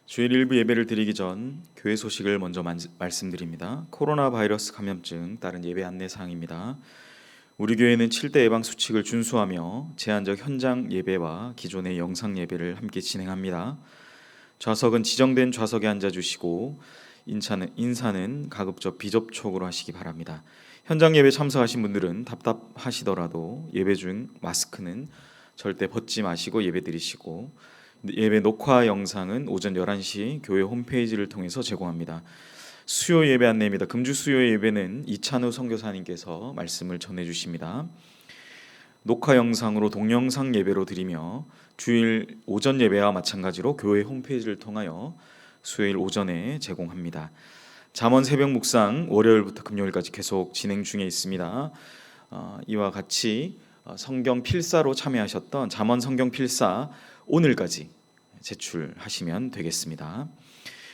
주일 일부 예배를 드리기 전 교회 소식을 먼저 말씀드립니다. 코로나 바이러스 감염증 따른 예배 안내 사항입니다. 우리 교회는 7대 예방 수칙을 준수하며 제한적 현장 예배와 기존의 영상 예배를 함께 진행합니다. 좌석은 지정된 좌석에 앉아 주시고 인사는 가급적 비접촉으로 하시기 바랍니다. 현장 예배 참석하신 분들은 답답하시더라도 예배 중 마스크는 절대 벗지 마시고 예배 드리시고, 예배 녹화 영상은 오전 11시 교회 홈페이지를 통해서 제공합니다. 수요 예배 안내입니다. 금주 수요 예배는 이찬우 선교사님께서 말씀을 전해 주십니다. 녹화 영상으로 동영상 예배로 드리며 주일 오전 예배와 마찬가지로 교회 홈페이지를 통하여 수요일 오전에 제공합니다. 잠언 새벽 묵상 월요일부터 금요일까지 계속 진행 중에 있습니다. 이와 같이 성경 필사로 참여하셨던 잠언 성경 필사 오늘까지 제출하시면 되겠습니다.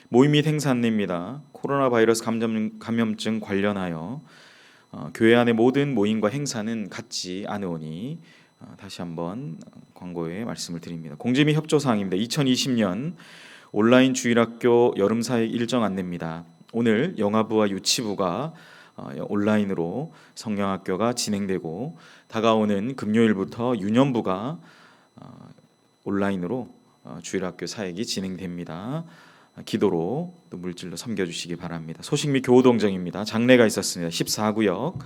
모임 및 행사 안내입니다. 코로나 바이러스 감염증 관련하여 교회 안의 모든 모임과 행사는 갖지 않으오니 다시 한번 광고에 말씀을 드립니다. 공지 및 협조 사항입니다. 2020년 온라인 주일학교 여름사역 일정 안내입니다. 오늘 영아부와 유치부가 온라인으로 성령학교가 진행되고, 다가오는 금요일부터 유년부가 온라인으로 주일학교 사역이 진행됩니다. 기도로 또 물질로 섬겨주시기 바랍니다. 소식 및 교우 동정입니다. 장례가 있었습니다. 14구역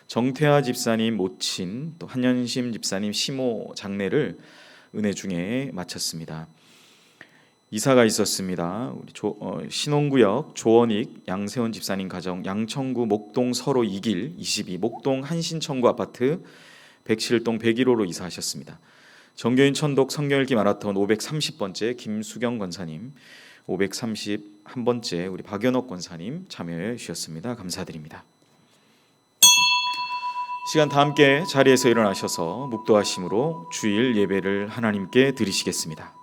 정태하 집사님 모친, 또 한현심 집사님 시모 장례를 은혜 중에 마쳤습니다. 이사가 있었습니다. 우리 신혼구역 조원익 양세원 집사님 가정 양천구 목동 서로 2길 22 목동 한신천구 아파트 107동 101호로 이사하셨습니다. 정교인 천독 성경읽기 마라톤 530번째 김수경 권사님, 531번째 우리 박연옥 권사님 참여해 주셨습니다. 감사드립니다. 시간 다 함께 자리에서 일어나셔서 묵도하심으로 주일 예배를 하나님께 드리시겠습니다.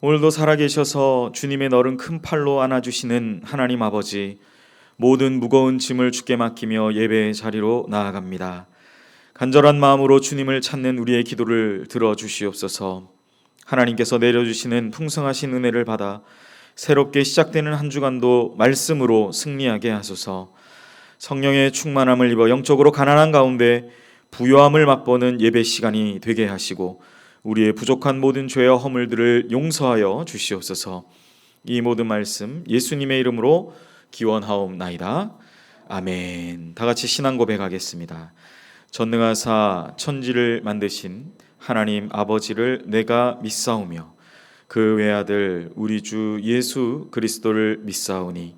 오늘도 살아계셔서 주님의 너른 큰 팔로 안아주시는 하나님 아버지, 모든 무거운 짐을 주께 맡기며 예배의 자리로 나아갑니다. 간절한 마음으로 주님을 찾는 우리의 기도를 들어주시옵소서. 하나님께서 내려주시는 풍성하신 은혜를 받아 새롭게 시작되는 한 주간도 말씀으로 승리하게 하소서. 성령의 충만함을 입어 영적으로 가난한 가운데 부요함을 맛보는 예배 시간이 되게 하시고, 우리의 부족한 모든 죄와 허물들을 용서하여 주시옵소서. 이 모든 말씀 예수님의 이름으로 기원하옵나이다. 아멘. 다 같이 신앙 고백하겠습니다. 전능하사 천지를 만드신 하나님 아버지를 내가 믿사오며 그 외아들 우리 주 예수 그리스도를 믿사오니,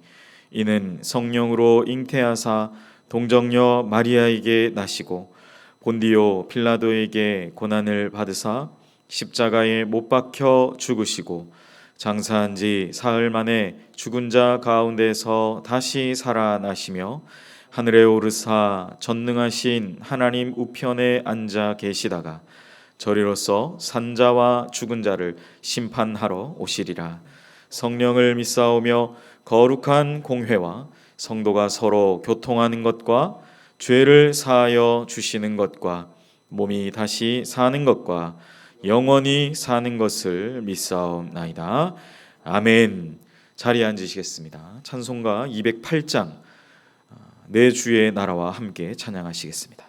이는 성령으로 잉태하사 동정녀 마리아에게 나시고 본디오 빌라도에게 고난을 받으사 십자가에 못 박혀 죽으시고 장사한 지 사흘 만에 죽은 자 가운데서 다시 살아나시며 하늘에 오르사 전능하신 하나님 우편에 앉아 계시다가 저리로서 산자와 죽은 자를 심판하러 오시리라. 성령을 믿사오며 거룩한 공회와 성도가 서로 교통하는 것과 죄를 사하여 주시는 것과 몸이 다시 사는 것과 영원히 사는 것을 믿사옵나이다. 아멘. 자리에 앉으시겠습니다. 찬송가 208장 내 주의 나라와 함께 찬양하시겠습니다.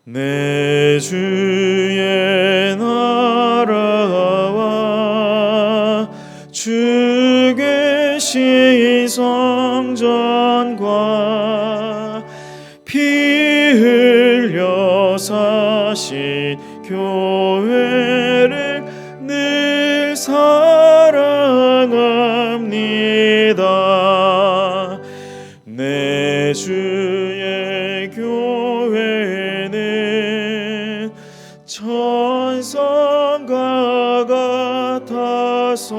내 주의 나라와 주 계신 성전과 피 흘려 사신 교회를 늘 교회는 천성과 같아서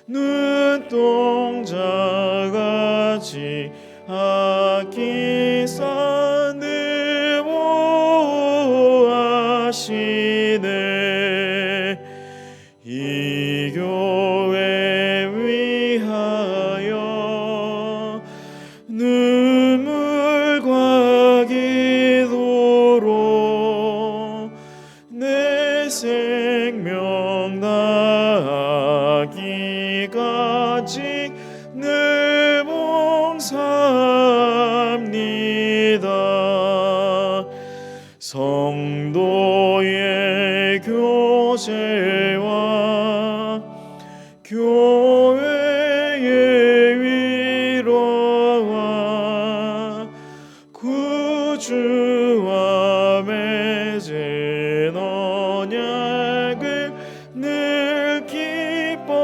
눈동자같이 아끼사 늘 보호하시네. 이 교회 위하여 눈물과 기도로 내 생명 다하기까지 늘 봉사합니다. 성도의 교제와 교회의 위로와 구주와 맺은 언약을 늘 기뻐합니다.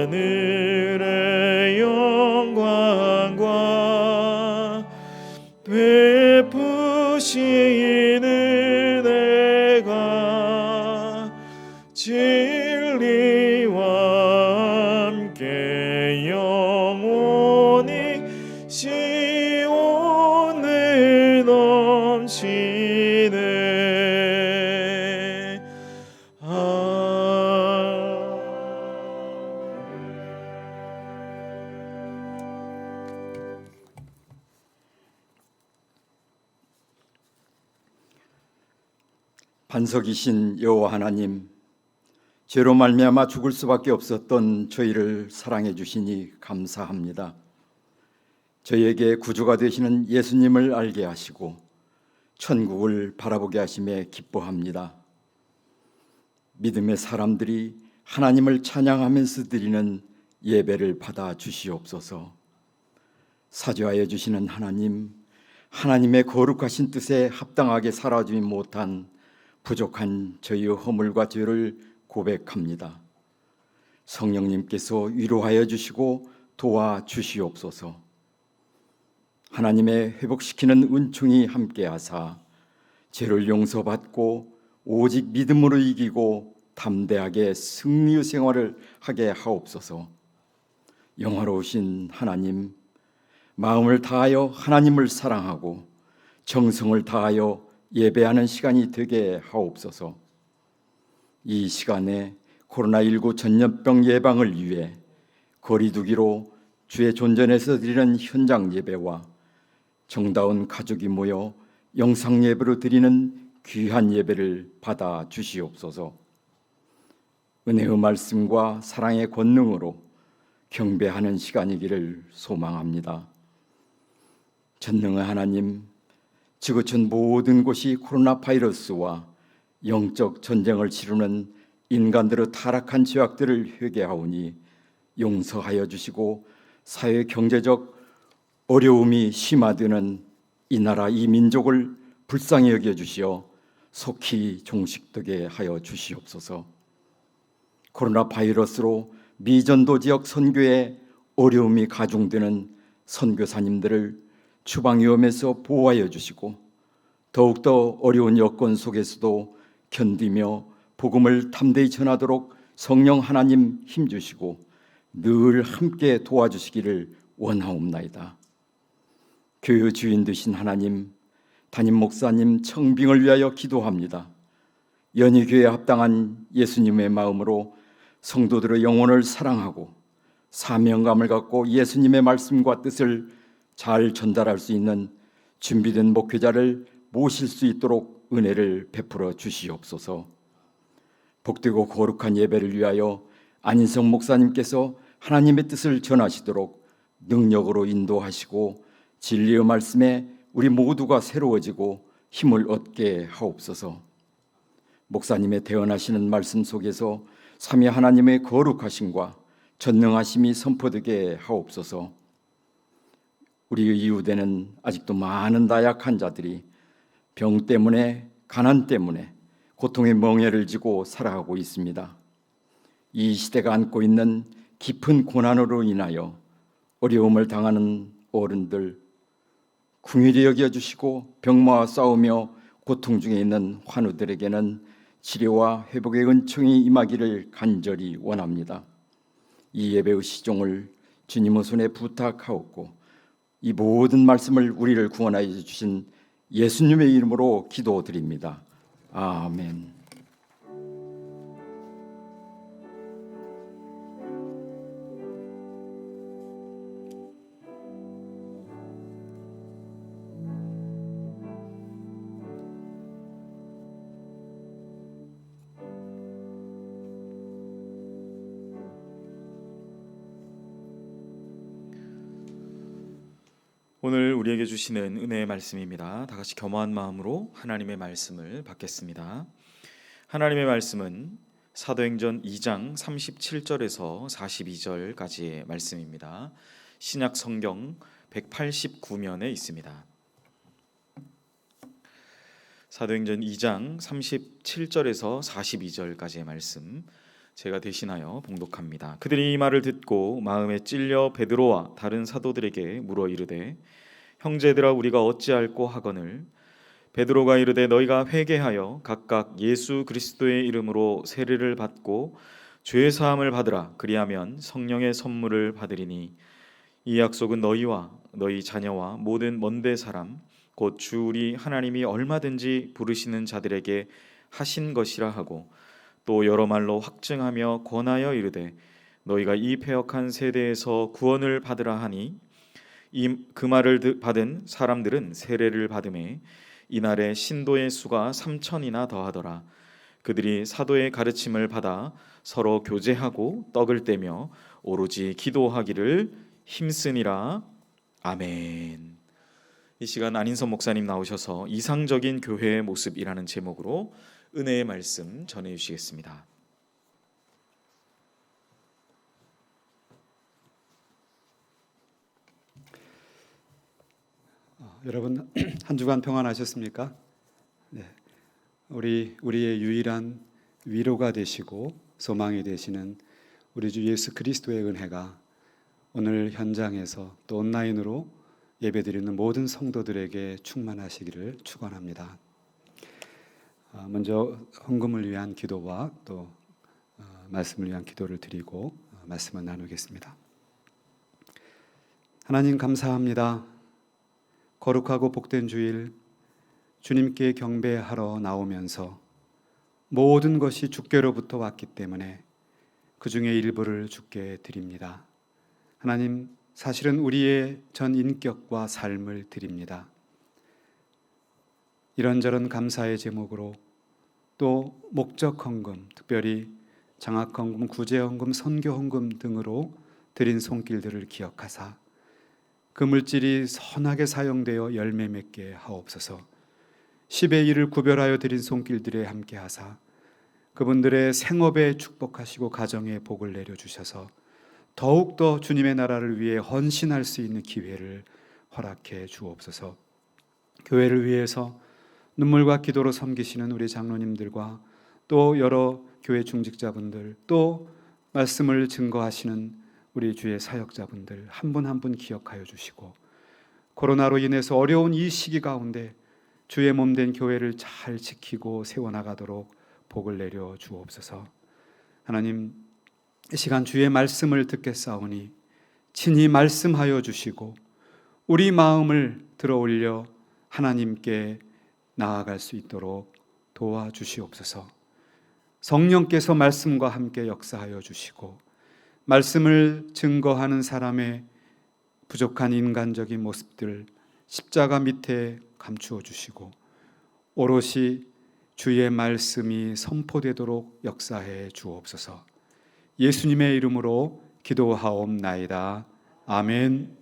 하늘의 영광과 베푸시는 은혜가 진리와 함께 영원히 시온을 넘치네. 반석이신 여호와 하나님, 죄로 말미암아 죽을 수밖에 없었던 저희를 사랑해 주시니 감사합니다. 저희에게 구주가 되시는 예수님을 알게 하시고 천국을 바라보게 하심에 기뻐합니다. 믿음의 사람들이 하나님을 찬양하면서 드리는 예배를 받아 주시옵소서. 사죄하여 주시는 하나님, 하나님의 거룩하신 뜻에 합당하게 살아주지 못한 부족한 저희의 허물과 죄를 고백합니다. 성령님께서 위로하여 주시고 도와주시옵소서. 하나님의 회복시키는 은총이 함께하사 죄를 용서받고 오직 믿음으로 이기고 담대하게 승리의 생활을 하게 하옵소서. 영화로우신 하나님, 마음을 다하여 하나님을 사랑하고 정성을 다하여 예배하는 시간이 되게 하옵소서. 이 시간에 코로나19 전염병 예방을 위해 거리두기로 주의 존전에서 드리는 현장 예배와 정다운 가족이 모여 영상 예배로 드리는 귀한 예배를 받아 주시옵소서. 은혜의 말씀과 사랑의 권능으로 경배하는 시간이기를 소망합니다. 전능의 하나님, 지구촌 모든 곳이 코로나 바이러스와 영적 전쟁을 치르는 인간들의 타락한 죄악들을 회개하오니 용서하여 주시고 사회 경제적 어려움이 심화되는 이 나라 이 민족을 불쌍히 여겨 주시어 속히 종식되게 하여 주시옵소서. 코로나 바이러스로 미전도 지역 선교에 어려움이 가중되는 선교사님들을 추방위험에서 보호하여 주시고 더욱더 어려운 여건 속에서도 견디며 복음을 담대히 전하도록 성령 하나님 힘주시고 늘 함께 도와주시기를 원하옵나이다. 교회 주인 되신 하나님, 담임 목사님 청빙을 위하여 기도합니다. 연희교회에 합당한 예수님의 마음으로 성도들의 영혼을 사랑하고 사명감을 갖고 예수님의 말씀과 뜻을 잘 전달할 수 있는 준비된 목회자를 모실 수 있도록 은혜를 베풀어 주시옵소서. 복되고 거룩한 예배를 위하여 안인성 목사님께서 하나님의 뜻을 전하시도록 능력으로 인도하시고 진리의 말씀에 우리 모두가 새로워지고 힘을 얻게 하옵소서. 목사님의 대언하시는 말씀 속에서 삼위 하나님의 거룩하심과 전능하심이 선포되게 하옵소서. 우리의 이웃에는 아직도 많은 나약한 자들이 병 때문에 가난 때문에 고통의 멍에를 지고 살아가고 있습니다. 이 시대가 안고 있는 깊은 고난으로 인하여 어려움을 당하는 어른들 긍휼히 여겨주시고 병마와 싸우며 고통 중에 있는 환우들에게는 치료와 회복의 은총이 임하기를 간절히 원합니다. 이 예배의 시종을 주님의 손에 부탁하옵고 이 모든 말씀을 우리를 구원하여 주신 예수님의 이름으로 기도드립니다. 아멘. 오늘 우리에게 주시는 은혜의 말씀입니다. 다 같이 겸허한 마음으로 하나님의 말씀을 받겠습니다. 하나님의 말씀은 사도행전 2장 37절에서 42절까지의 말씀입니다. 신약 성경 189면에 있습니다. 사도행전 2장 37절에서 42절까지의 말씀 제가 대신하여 봉독합니다. 그들이 이 말을 듣고 마음에 찔려 베드로와 다른 사도들에게 물어 이르되 형제들아 우리가 어찌할꼬 하거늘 베드로가 이르되 너희가 회개하여 각각 예수 그리스도의 이름으로 세례를 받고 죄 사함을 받으라. 그리하면 성령의 선물을 받으리니 이 약속은 너희와 너희 자녀와 모든 먼데 사람 곧 주 우리 하나님이 얼마든지 부르시는 자들에게 하신 것이라 하고 또 여러 말로 확증하며 권하여 이르되 너희가 이 패역한 세대에서 구원을 받으라 하니 그 말을 받은 사람들은 세례를 받음에 이날에 신도의 수가 3,000이나 더하더라. 그들이 사도의 가르침을 받아 서로 교제하고 떡을 떼며 오로지 기도하기를 힘쓰니라. 아멘. 이 시간 안인선 목사님 나오셔서 이상적인 교회의 모습이라는 제목으로 은혜의 말씀 전해주시겠습니다. 여러분 한 주간 평안하셨습니까? 네, 우리의 유일한 위로가 되시고 소망이 되시는 우리 주 예수 그리스도의 은혜가 오늘 현장에서 또 온라인으로 예배드리는 모든 성도들에게 충만하시기를 축원합니다. 먼저 헌금을 위한 기도와 또 말씀을 위한 기도를 드리고 말씀을 나누겠습니다. 하나님 감사합니다. 거룩하고 복된 주일 주님께 경배하러 나오면서 모든 것이 주께로부터 왔기 때문에 그 중에 일부를 주께 드립니다. 하나님 사실은 우리의 전 인격과 삶을 드립니다. 이런저런 감사의 제목으로 또 목적 헌금, 특별히 장학 헌금, 구제 헌금, 선교 헌금 등으로 드린 손길들을 기억하사 그 물질이 선하게 사용되어 열매 맺게 하옵소서. 10의 1을 구별하여 드린 손길들에 함께 하사 그분들의 생업에 축복하시고 가정에 복을 내려주셔서 더욱더 주님의 나라를 위해 헌신할 수 있는 기회를 허락해 주옵소서. 교회를 위해서 눈물과 기도로 섬기시는 우리 장로님들과 또 여러 교회 중직자분들 또 말씀을 증거하시는 우리 주의 사역자분들 한 분 한 분 기억하여 주시고 코로나로 인해서 어려운 이 시기 가운데 주의 몸된 교회를 잘 지키고 세워나가도록 복을 내려 주옵소서. 하나님 이 시간 주의 말씀을 듣겠사오니 친히 말씀하여 주시고 우리 마음을 들어올려 하나님께 나아갈 수 있도록 도와주시옵소서. 성령께서 말씀과 함께 역사하여 주시고 말씀을 증거하는 사람의 부족한 인간적인 모습들 십자가 밑에 감추어 주시고 오롯이 주의 말씀이 선포되도록 역사해 주옵소서. 예수님의 이름으로 기도하옵나이다. 아멘.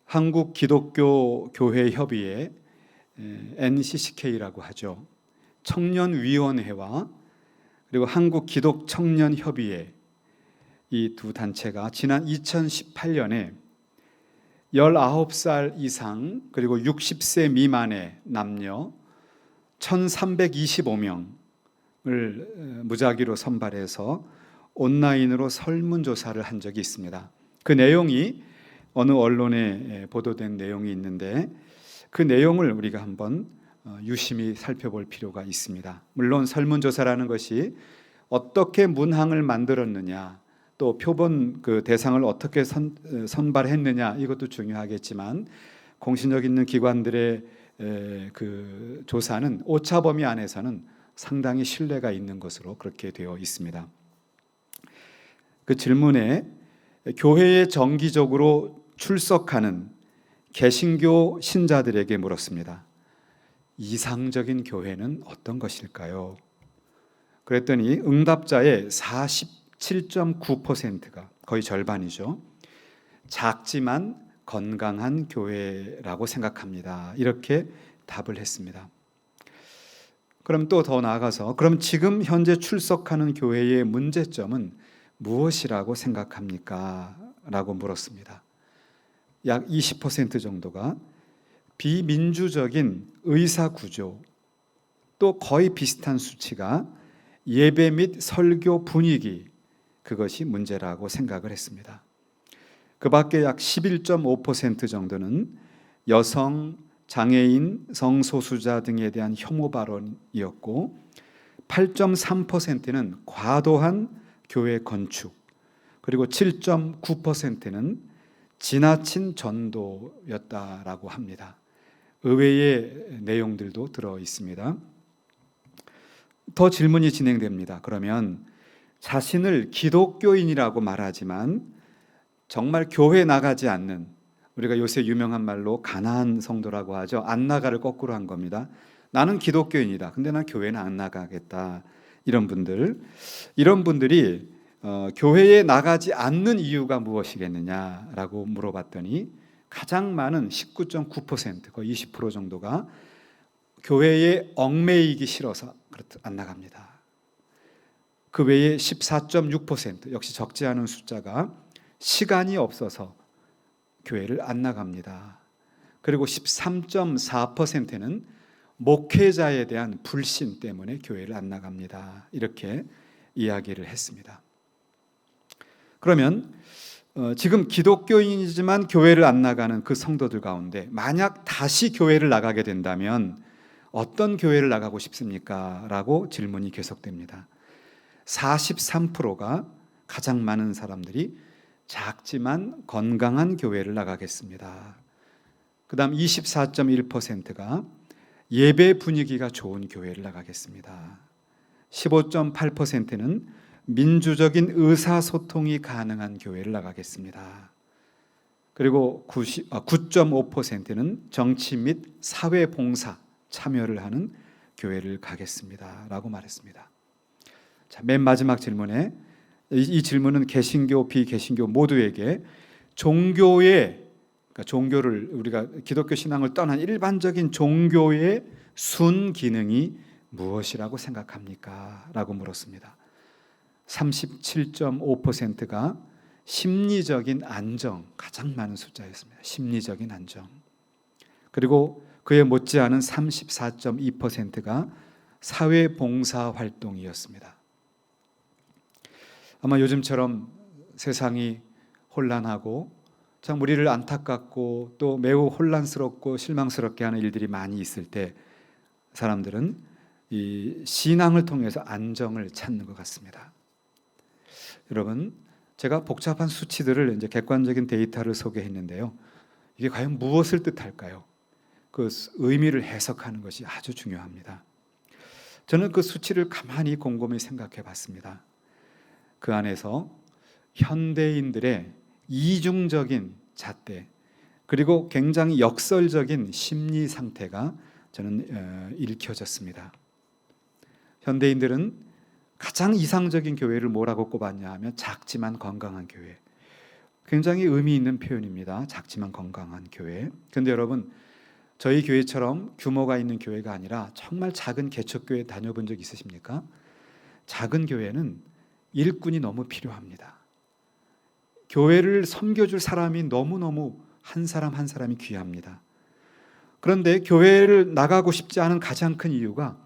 한국 기독교 교회 협의회 NCCK라고 하죠. 청년위원회와 그리고 한국 기독 청년 협의회 이 두 단체가 지난 2018년에 19살 이상 그리고 60세 미만의 남녀 1325명을 무작위로 선발해서 온라인으로 설문조사를 한 적이 있습니다. 그 내용이 어느 언론에 보도된 내용이 있는데 그 내용을 우리가 한번 유심히 살펴볼 필요가 있습니다. 물론 설문조사라는 것이 어떻게 문항을 만들었느냐, 또 표본 그 대상을 어떻게 선발했느냐 이것도 중요하겠지만 공신력 있는 기관들의 그 조사는 오차 범위 안에서는 상당히 신뢰가 있는 것으로 그렇게 되어 있습니다. 그 질문에 교회에 정기적으로 출석하는 개신교 신자들에게 물었습니다. 이상적인 교회는 어떤 것일까요? 그랬더니 응답자의 47.9%가 거의 절반이죠. 작지만 건강한 교회라고 생각합니다. 이렇게 답을 했습니다. 그럼 또 더 나아가서 그럼 지금 현재 출석하는 교회의 문제점은 무엇이라고 생각합니까? 라고 물었습니다. 약 20% 정도가 비민주적인 의사 구조, 또 거의 비슷한 수치가 예배 및 설교 분위기, 그것이 문제라고 생각을 했습니다. 그 밖에 약 11.5% 정도는 여성, 장애인, 성소수자 등에 대한 혐오 발언이었고 8.3%는 과도한 교회 건축, 그리고 7.9%는 지나친 전도였다라고 합니다. 의외의 내용들도 들어 있습니다. 더 질문이 진행됩니다. 그러면 자신을 기독교인이라고 말하지만 정말 교회 나가지 않는, 우리가 요새 유명한 말로 가나안 성도라고 하죠. 안 나가를 거꾸로 한 겁니다. 나는 기독교인이다. 근데 난 교회는 안 나가겠다. 이런 분들이 교회에 나가지 않는 이유가 무엇이겠느냐라고 물어봤더니 가장 많은 19.9%, 거의 20% 정도가 교회에 얽매이기 싫어서 안 나갑니다. 그 외에 14.6%, 역시 적지 않은 숫자가 시간이 없어서 교회를 안 나갑니다. 그리고 13.4%는 목회자에 대한 불신 때문에 교회를 안 나갑니다. 이렇게 이야기를 했습니다. 그러면 지금 기독교인이지만 교회를 안 나가는 그 성도들 가운데 만약 다시 교회를 나가게 된다면 어떤 교회를 나가고 싶습니까? 라고 질문이 계속됩니다. 43%가 가장 많은 사람들이 작지만 건강한 교회를 나가겠습니다. 그 다음 24.1%가 예배 분위기가 좋은 교회를 나가겠습니다. 15.8%는 민주적인 의사소통이 가능한 교회를 나가겠습니다. 그리고 9.5%는 정치 및 사회봉사 참여를 하는 교회를 가겠습니다 라고 말했습니다. 자, 맨 마지막 질문에 이 질문은 개신교, 비개신교 모두에게 종교의, 그러니까 종교를, 우리가 기독교 신앙을 떠난 일반적인 종교의 순기능이 무엇이라고 생각합니까? 라고 물었습니다. 37.5%가 심리적인 안정, 가장 많은 숫자였습니다. 심리적인 안정. 그리고 그에 못지않은 34.2%가 사회봉사 활동이었습니다. 아마 요즘처럼 세상이 혼란하고 참 우리를 안타깝고 또 매우 혼란스럽고 실망스럽게 하는 일들이 많이 있을 때 사람들은 이 신앙을 통해서 안정을 찾는 것 같습니다. 여러분, 제가 복잡한 수치들을 이제 객관적인 데이터를 소개했는데요. 이게 과연 무엇을 뜻할까요? 그 의미를 해석하는 것이 아주 중요합니다. 저는 그 수치를 가만히 곰곰이 생각해 봤습니다. 그 안에서 현대인들의 이중적인 잣대, 그리고 굉장히 역설적인 심리 상태가 저는 읽혀졌습니다. 현대인들은 가장 이상적인 교회를 뭐라고 꼽았냐 하면 작지만 건강한 교회. 굉장히 의미 있는 표현입니다. 작지만 건강한 교회. 그런데 여러분, 저희 교회처럼 규모가 있는 교회가 아니라 정말 작은 개척교회 다녀본 적 있으십니까? 작은 교회는 일꾼이 너무 필요합니다. 교회를 섬겨줄 사람이 너무너무 한 사람 한 사람이 귀합니다. 그런데 교회를 나가고 싶지 않은 가장 큰 이유가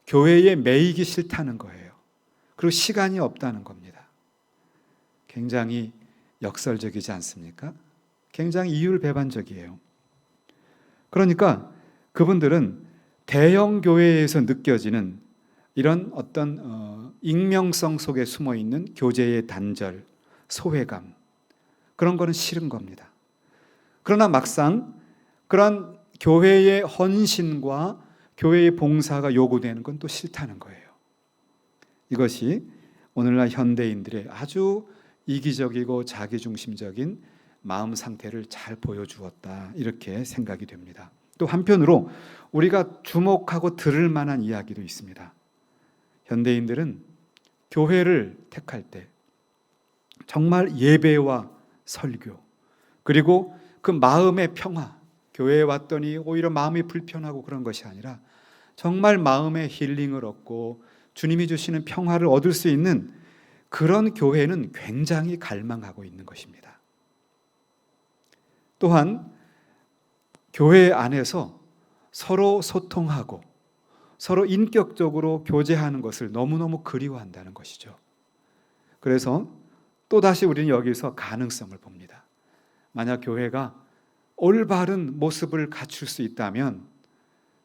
교회에 매이기 싫다는 거예요. 그리고 시간이 없다는 겁니다. 굉장히 역설적이지 않습니까? 굉장히 이율배반적이에요. 그러니까 그분들은 대형 교회에서 느껴지는 이런 어떤 익명성 속에 숨어 있는 교제의 단절, 소외감, 그런 거는 싫은 겁니다. 그러나 막상 그런 교회의 헌신과 교회의 봉사가 요구되는 건 또 싫다는 거예요. 이것이 오늘날 현대인들의 아주 이기적이고 자기중심적인 마음 상태를 잘 보여주었다, 이렇게 생각이 됩니다. 또 한편으로 우리가 주목하고 들을 만한 이야기도 있습니다. 현대인들은 교회를 택할 때 정말 예배와 설교, 그리고 그 마음의 평화, 교회에 왔더니 오히려 마음이 불편하고 그런 것이 아니라 정말 마음의 힐링을 얻고 주님이 주시는 평화를 얻을 수 있는 그런 교회는 굉장히 갈망하고 있는 것입니다. 또한 교회 안에서 서로 소통하고 서로 인격적으로 교제하는 것을 너무너무 그리워한다는 것이죠. 그래서 또다시 우리는 여기서 가능성을 봅니다. 만약 교회가 올바른 모습을 갖출 수 있다면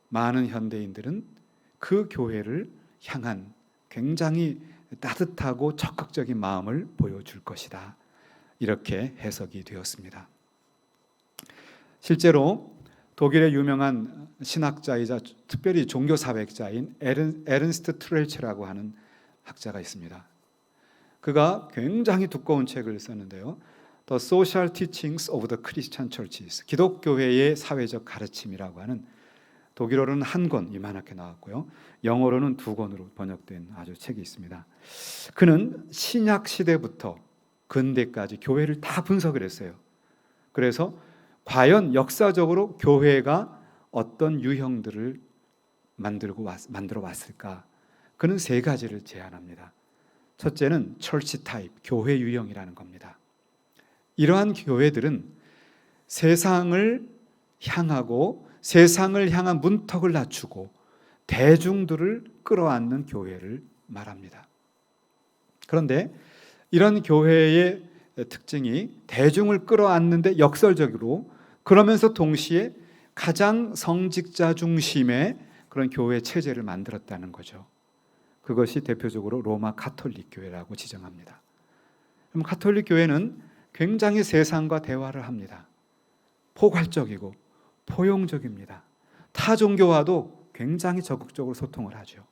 많은 현대인들은 그 교회를 향한 굉장히 따뜻하고 적극적인 마음을 보여줄 것이다, 이렇게 해석이 되었습니다. 실제로 독일의 유명한 신학자이자 특별히 종교사회학자인 에른스트 트렐체라고 하는 학자가 있습니다. 그가 굉장히 두꺼운 책을 썼는데요. The Social Teachings of the Christian Churches, 기독교회의 사회적 가르침이라고 하는, 독일어로는 한 권 이만하게 나왔고요, 영어로는 2권으로 번역된 아주 책이 있습니다. 그는 신약 시대부터 근대까지 교회를 다 분석을 했어요. 그래서 과연 역사적으로 교회가 어떤 유형들을 만들어 왔을까? 그는 3가지를 제안합니다. 첫째는 처치 타입, 교회 유형이라는 겁니다. 이러한 교회들은 세상을 향하고 세상을 향한 문턱을 낮추고 대중들을 끌어안는 교회를 말합니다. 그런데 이런 교회의 특징이 대중을 끌어안는데 역설적으로, 그러면서 동시에 가장 성직자 중심의 그런 교회 체제를 만들었다는 거죠. 그것이 대표적으로 로마 가톨릭 교회라고 지정합니다. 그럼 가톨릭 교회는 굉장히 세상과 대화를 합니다. 포괄적이고 포용적입니다. 타 종교와도 굉장히 적극적으로 소통을 하죠.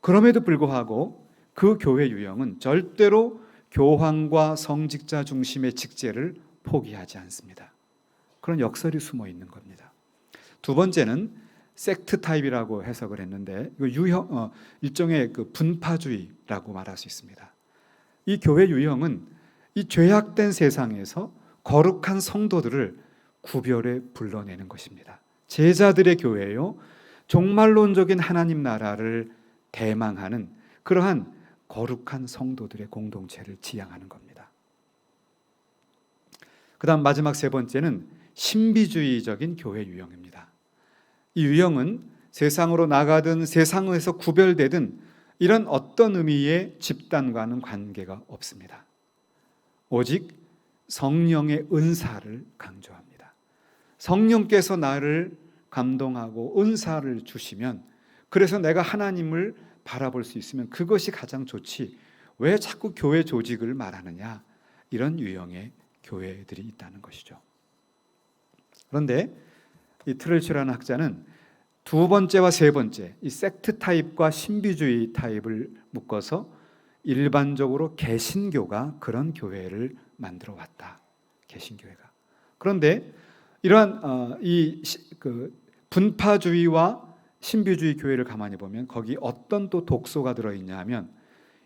그럼에도 불구하고 그 교회 유형은 절대로 교황과 성직자 중심의 직제를 포기하지 않습니다. 그런 역설이 숨어 있는 겁니다. 2번째는 섹트 타입이라고 해석을 했는데, 이거 일종의 그 분파주의라고 말할 수 있습니다. 이 교회 유형은 이 죄악된 세상에서 거룩한 성도들을 구별해 불러내는 것입니다. 제자들의 교회요, 종말론적인 하나님 나라를 대망하는 그러한 거룩한 성도들의 공동체를 지향하는 겁니다. 그 다음 마지막 3번째는 신비주의적인 교회 유형입니다. 이 유형은 세상으로 나가든 세상에서 구별되든 이런 어떤 의미의 집단과는 관계가 없습니다. 오직 성령의 은사를 강조합니다. 성령께서 나를 감동하고 은사를 주시면, 그래서 내가 하나님을 바라볼 수 있으면 그것이 가장 좋지, 왜 자꾸 교회 조직을 말하느냐, 이런 유형의 교회들이 있다는 것이죠. 그런데 이 트렐체라는 학자는 2번째와 3번째, 이 섹트 타입과 신비주의 타입을 묶어서 일반적으로 개신교가 그런 교회를 만들어 왔다. 개신교회가. 그런데 이러한 분파주의와 신비주의 교회를 가만히 보면 거기 어떤 또 독소가 들어있냐 하면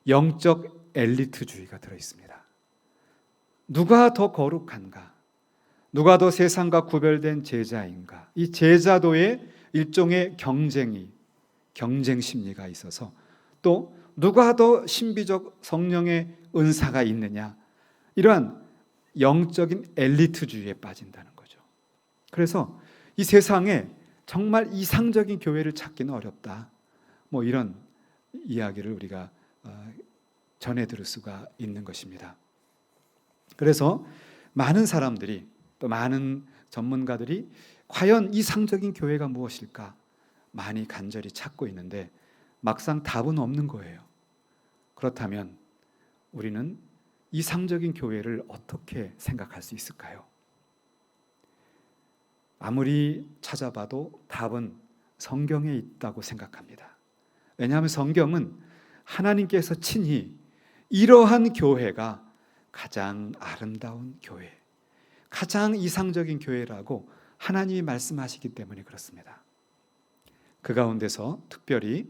영적 엘리트주의가 들어있습니다. 누가 더 거룩한가? 누가 더 세상과 구별된 제자인가? 이 제자도의 일종의 경쟁 심리가 있어서, 또 누가 더 신비적 성령의 은사가 있느냐, 이러한 영적인 엘리트주의에 빠진다는 거죠. 그래서 이 세상에 정말 이상적인 교회를 찾기는 어렵다. 뭐 이런 이야기를 우리가 전해 들을 수가 있는 것입니다. 그래서 많은 사람들이 또 많은 전문가들이 과연 이상적인 교회가 무엇일까 많이 간절히 찾고 있는데 막상 답은 없는 거예요. 그렇다면 우리는 이상적인 교회를 어떻게 생각할 수 있을까요? 아무리 찾아봐도 답은 성경에 있다고 생각합니다. 왜냐하면 성경은 하나님께서 친히 이러한 교회가 가장 아름다운 교회, 가장 이상적인 교회라고 하나님이 말씀하시기 때문에 그렇습니다. 그 가운데서 특별히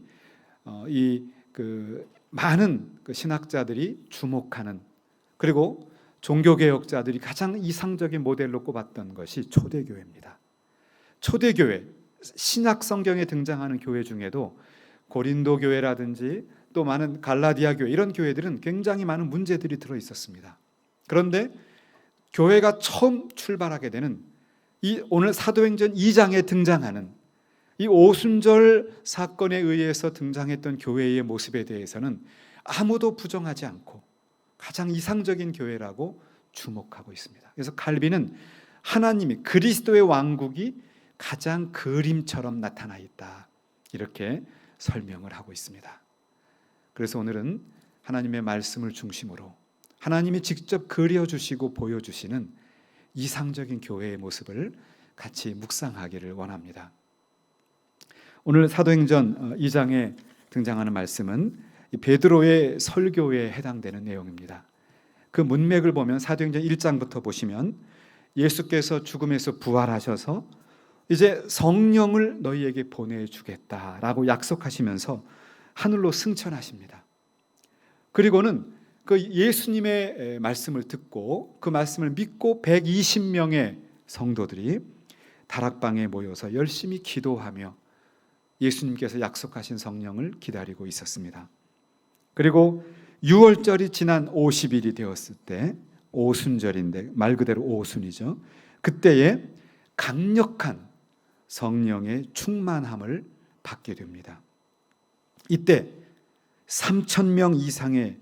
많은 신학자들이 주목하는, 그리고 종교개혁자들이 가장 이상적인 모델로 꼽았던 것이 초대교회입니다. 초대교회, 신약 성경에 등장하는 교회 중에도 고린도 교회라든지 또 많은 갈라디아 교회, 이런 교회들은 굉장히 많은 문제들이 들어 있었습니다. 그런데 교회가 처음 출발하게 되는 이 오늘 사도행전 2장에 등장하는 이 오순절 사건에 의해서 등장했던 교회의 모습에 대해서는 아무도 부정하지 않고 가장 이상적인 교회라고 주목하고 있습니다. 그래서 칼빈은 하나님이, 그리스도의 왕국이 가장 그림처럼 나타나 있다, 이렇게 설명을 하고 있습니다. 그래서 오늘은 하나님의 말씀을 중심으로 하나님이 직접 그려주시고 보여주시는 이상적인 교회의 모습을 같이 묵상하기를 원합니다. 오늘 사도행전 2장에 등장하는 말씀은 베드로의 설교에 해당되는 내용입니다. 그 문맥을 보면 사도행전 1장부터 보시면 예수께서 죽음에서 부활하셔서 이제 성령을 너희에게 보내주겠다라고 약속하시면서 하늘로 승천하십니다. 그리고는 그 예수님의 말씀을 듣고 그 말씀을 믿고 120명의 성도들이 다락방에 모여서 열심히 기도하며 예수님께서 약속하신 성령을 기다리고 있었습니다. 그리고 6월절이 지난 50일이 되었을 때, 오순절인데 말 그대로 오순이죠. 그때에 강력한 성령의 충만함을 받게 됩니다. 이때 3,000명 이상의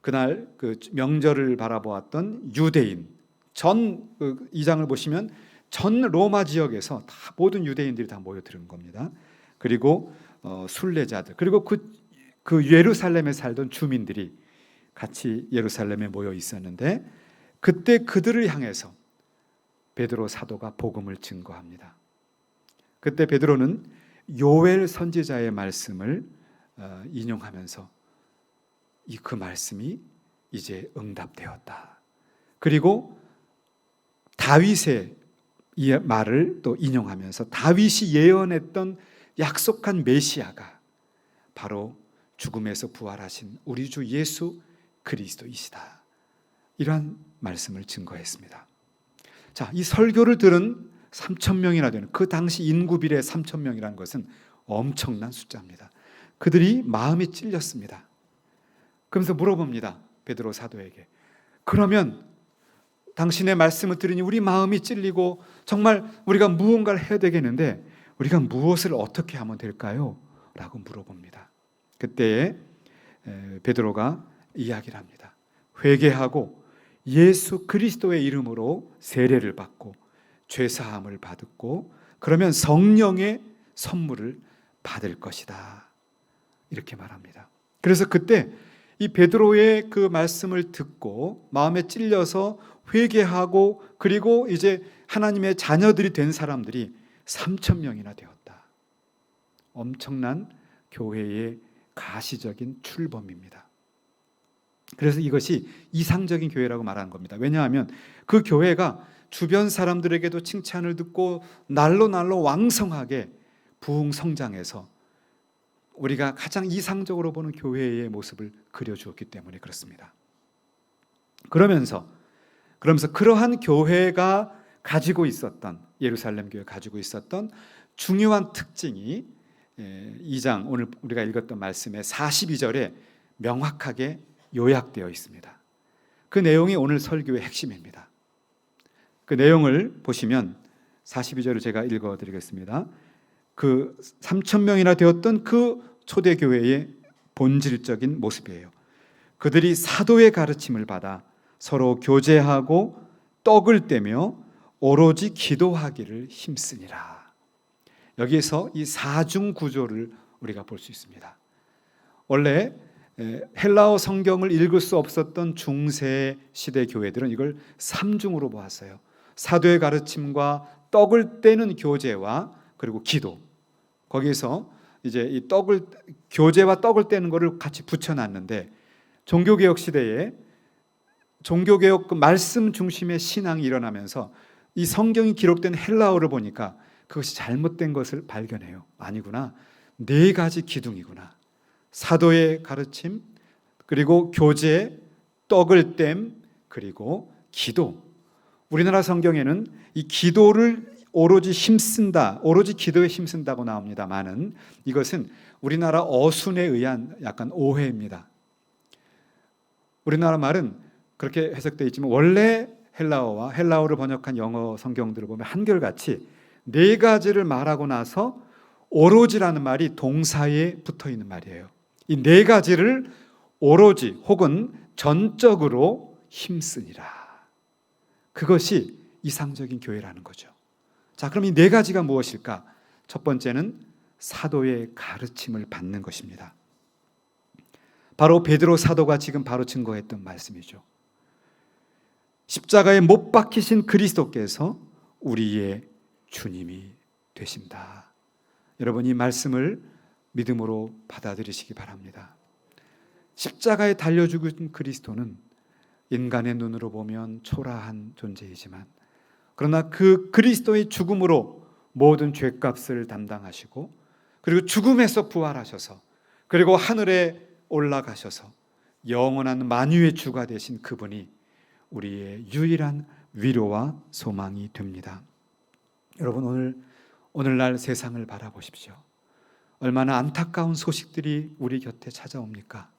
그날 그 명절을 바라보았던 유대인, 전 2장을 보시면 전 로마 지역에서 다 모든 유대인들이 다 모여드는 겁니다. 그리고 순례자들, 그리고 그 예루살렘에 살던 주민들이 같이 예루살렘에 모여 있었는데, 그때 그들을 향해서 베드로 사도가 복음을 증거합니다. 그때 베드로는 요엘 선지자의 말씀을 인용하면서 그 말씀이 이제 응답되었다. 그리고 다윗의 이 말을 또 인용하면서 다윗이 예언했던 약속한 메시아가 바로 죽음에서 부활하신 우리 주 예수 그리스도이시다, 이러한 말씀을 증거했습니다. 자, 이 설교를 들은 3,000명이나 되는, 그 당시 인구 비례 3,000명이라는 것은 엄청난 숫자입니다. 그들이 마음이 찔렸습니다. 그러면서 물어봅니다, 베드로 사도에게. 그러면 당신의 말씀을 들으니 우리 마음이 찔리고 정말 우리가 무언가를 해야 되겠는데 우리가 무엇을 어떻게 하면 될까요? 라고 물어봅니다. 그때에 베드로가 이야기를 합니다. 회개하고 예수 그리스도의 이름으로 세례를 받고 죄사함을 받고 그러면 성령의 선물을 받을 것이다, 이렇게 말합니다. 그래서 그때 이 베드로의 그 말씀을 듣고 마음에 찔려서 회개하고 그리고 이제 하나님의 자녀들이 된 사람들이 3,000명이나 되었다. 엄청난 교회의 가시적인 출범입니다. 그래서 이것이 이상적인 교회라고 말하는 겁니다. 왜냐하면 그 교회가 주변 사람들에게도 칭찬을 듣고 날로 왕성하게 부흥성장해서 우리가 가장 이상적으로 보는 교회의 모습을 그려주었기 때문에 그렇습니다. 그러면서 그러한 교회가 가지고 있었던, 예루살렘 교회가 가지고 있었던 중요한 특징이 2장 오늘 우리가 읽었던 말씀의 42절에 명확하게 요약되어 있습니다. 그 내용이 오늘 설교의 핵심입니다. 그 내용을 보시면 42절을 제가 읽어드리겠습니다. 그 3,000명이나 되었던 그 초대교회의 본질적인 모습이에요. 그들이 사도의 가르침을 받아 서로 교제하고 떡을 떼며 오로지 기도하기를 힘쓰니라. 여기에서 이 사중 구조를 우리가 볼 수 있습니다. 원래 헬라어 성경을 읽을 수 없었던 중세 시대 교회들은 이걸 삼중으로 보았어요. 사도의 가르침과 떡을 떼는 교제와 그리고 기도. 거기에서 이제 이 교제와 떡을 떼는 것을 같이 붙여놨는데, 종교개혁 시대에 종교개혁 그 말씀 중심의 신앙이 일어나면서 이 성경이 기록된 헬라어를 보니까 그것이 잘못된 것을 발견해요. 아니구나, 4가지 기둥이구나. 사도의 가르침, 그리고 교제, 떡을 땜, 그리고 기도. 우리나라 성경에는 이 기도를 오로지 힘쓴다, 오로지 기도에 힘쓴다고 나옵니다만은 이것은 우리나라 어순에 의한 약간 오해입니다. 우리나라 말은 그렇게 해석되어 있지만 원래 헬라어와 헬라어를 번역한 영어 성경들을 보면 한결같이 4가지를 말하고 나서 오로지라는 말이 동사에 붙어 있는 말이에요. 이 4가지를 오로지 혹은 전적으로 힘쓰니라. 그것이 이상적인 교회라는 거죠. 자, 그럼 이 4가지가 무엇일까? 첫 번째는 사도의 가르침을 받는 것입니다. 바로 베드로 사도가 지금 바로 증거했던 말씀이죠. 십자가에 못 박히신 그리스도께서 우리의 주님이 되신다. 여러분, 이 말씀을 믿음으로 받아들이시기 바랍니다. 십자가에 달려 죽은 그리스도는 인간의 눈으로 보면 초라한 존재이지만, 그러나 그 그리스도의 죽음으로 모든 죄값을 담당하시고, 그리고 죽음에서 부활하셔서, 그리고 하늘에 올라가셔서 영원한 만유의 주가 되신 그분이 우리의 유일한 위로와 소망이 됩니다. 여러분, 오늘날 세상을 바라보십시오. 얼마나 안타까운 소식들이 우리 곁에 찾아옵니까?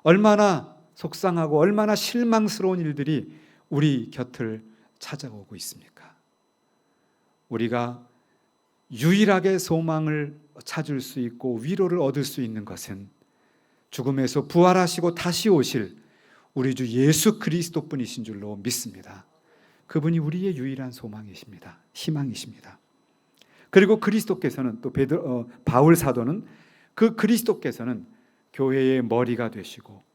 얼마나 속상하고 얼마나 실망스러운 일들이 우리 곁을 찾아오고 있습니까? 우리가 유일하게 소망을 찾을 수 있고 위로를 얻을 수 있는 것은 죽음에서 부활하시고 다시 오실 우리 주 예수 그리스도뿐이신 줄로 믿습니다. 그분이 우리의 유일한 소망이십니다. 희망이십니다. 그리고 그리스도께서는 또 바울 사도는 그 그리스도께서는 교회의 머리가 되시고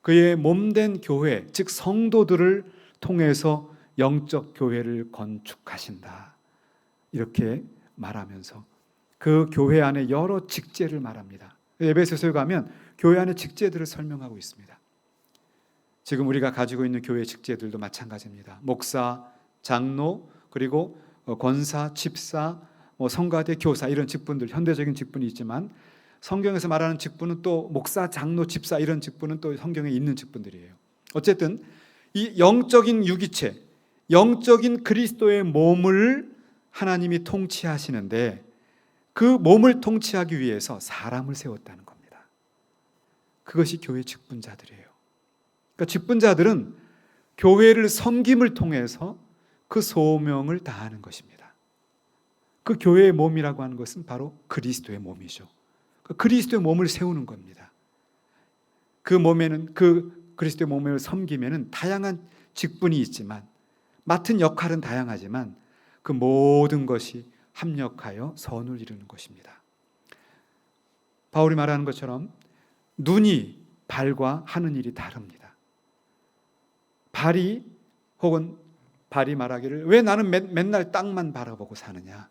그의 몸된 교회, 즉 성도들을 통해서 영적 교회를 건축하신다. 이렇게 말하면서 그 교회 안에 여러 직제를 말합니다. 에베소서에 가면 교회 안의 직제들을 설명하고 있습니다. 지금 우리가 가지고 있는 교회 직제들도 마찬가지입니다. 목사, 장로, 그리고 권사, 집사, 성가대, 교사, 이런 직분들, 현대적인 직분이 있지만 성경에서 말하는 직분은 또 목사, 장로, 집사, 이런 직분은 또 성경에 있는 직분들이에요. 어쨌든 이 영적인 유기체, 영적인 그리스도의 몸을 하나님이 통치하시는데 그 몸을 통치하기 위해서 사람을 세웠다는 겁니다. 그것이 교회 직분자들이에요. 그러니까 직분자들은 교회를 섬김을 통해서 그 소명을 다하는 것입니다. 그 교회의 몸이라고 하는 것은 바로 그리스도의 몸이죠. 그리스도의 몸을 세우는 겁니다. 그 몸에는, 그 그리스도의 몸을 섬기면은 다양한 직분이 있지만, 맡은 역할은 다양하지만 그 모든 것이 합력하여 선을 이루는 것입니다. 바울이 말하는 것처럼 눈이 발과 하는 일이 다릅니다. 발이 말하기를 왜 나는 맨날 땅만 바라보고 사느냐,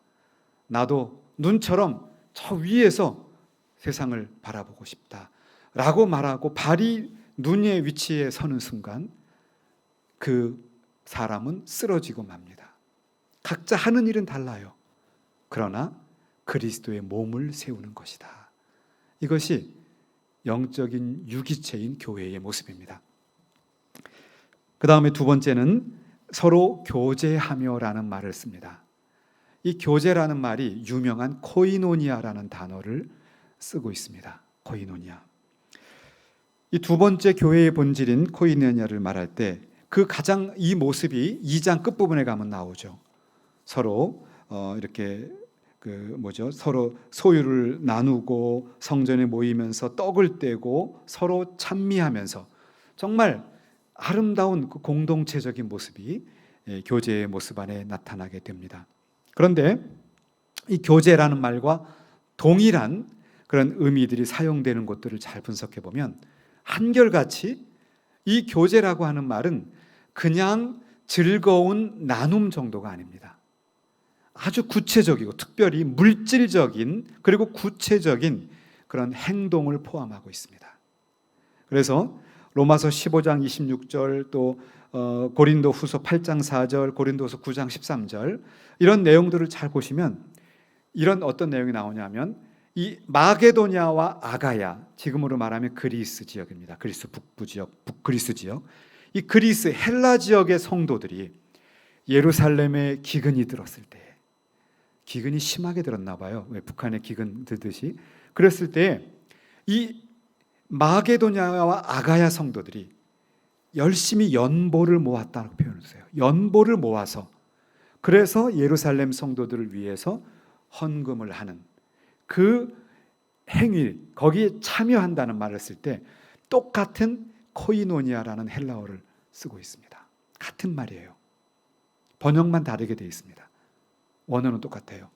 나도 눈처럼 저 위에서 세상을 바라보고 싶다 라고 말하고 발이 눈의 위치에 서는 순간 그 사람은 쓰러지고 맙니다. 각자 하는 일은 달라요. 그러나 그리스도의 몸을 세우는 것이다. 이것이 영적인 유기체인 교회의 모습입니다. 그 다음에 두 번째는 서로 교제하며라는 말을 씁니다. 이 교제라는 말이 유명한 코이노니아라는 단어를 쓰고 있습니다. 코이노니아. 이 두 번째 교회의 본질인 코이노니아를 말할 때 이 모습이 2장 끝부분에 가면 나오죠. 서로 이렇게 서로 소유를 나누고 성전에 모이면서 떡을 떼고 서로 찬미하면서 정말 아름다운 그 공동체적인 모습이 교제의 모습 안에 나타나게 됩니다. 그런데 이 교제라는 말과 동일한 그런 의미들이 사용되는 것들을 잘 분석해 보면 한결같이 이 교제라고 하는 말은 그냥 즐거운 나눔 정도가 아닙니다. 아주 구체적이고 특별히 물질적인 그리고 구체적인 그런 행동을 포함하고 있습니다. 그래서 로마서 15장 26절 또 고린도 후서 8장 4절 고린도서 9장 13절 이런 내용들을 잘 보시면 이런 어떤 내용이 나오냐면 이 마게도냐와 아가야, 지금으로 말하면 그리스 지역입니다. 그리스 북부 지역, 북그리스 지역. 이 그리스 헬라 지역의 성도들이 예루살렘에 기근이 들었을 때, 기근이 심하게 들었나 봐요. 왜 북한에 기근 들듯이. 그랬을 때 이 마게도냐와 아가야 성도들이 열심히 연보를 모았다고 표현했어요. 연보를 모아서 그래서 예루살렘 성도들을 위해서 헌금을 하는 그 행위, 거기에 참여한다는 말을 쓸 때 똑같은 코이노니아라는 헬라어를 쓰고 있습니다. 같은 말이에요. 번역만 다르게 되어 있습니다. 원어는 똑같아요.